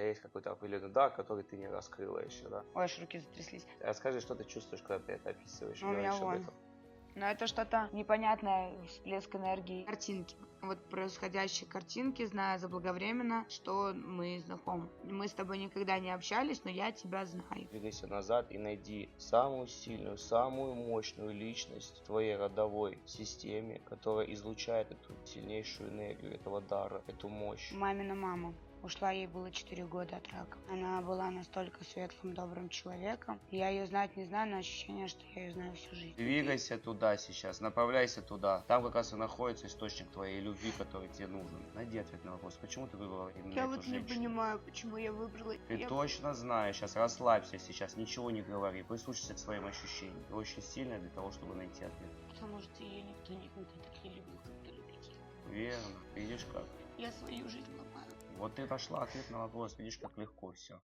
тебя есть какой-то определенный дар, который ты не раскрыла еще, да? Ой, аж руки затряслись. Расскажи, что ты чувствуешь, когда ты это описываешь, У меня говоришь об вон. этом. Но это что-то непонятное, всплеск энергии. Картинки. Вот происходящие картинки, знаю заблаговременно, что мы знакомы. Мы с тобой никогда не общались, но я тебя знаю. Двигайся назад и найди самую сильную, самую мощную личность в твоей родовой системе, которая излучает эту сильнейшую энергию, этого дара, эту мощь. Мамина мама. Ушла, ей было 4 года от рака. Она была настолько светлым, добрым человеком. Я ее знать не знаю, но ощущение, что я ее знаю всю жизнь. Двигайся туда сейчас, направляйся туда. Там как раз и находится источник твоей любви, который тебе нужен. Найди ответ на вопрос, почему ты выбрала именно Я эту вот не женщину. понимаю, почему я выбрала. Ты точно знаешь, сейчас расслабься, сейчас ничего не говори, прислушайся к своим ощущениям. Ты очень сильная для того, чтобы найти ответ. Потому что ее никто никогда так не любил, как ты любишь. Верно, видишь как? Я свою жизнь ломаю. Вот ты нашла ответ на вопрос, видишь, как легко все.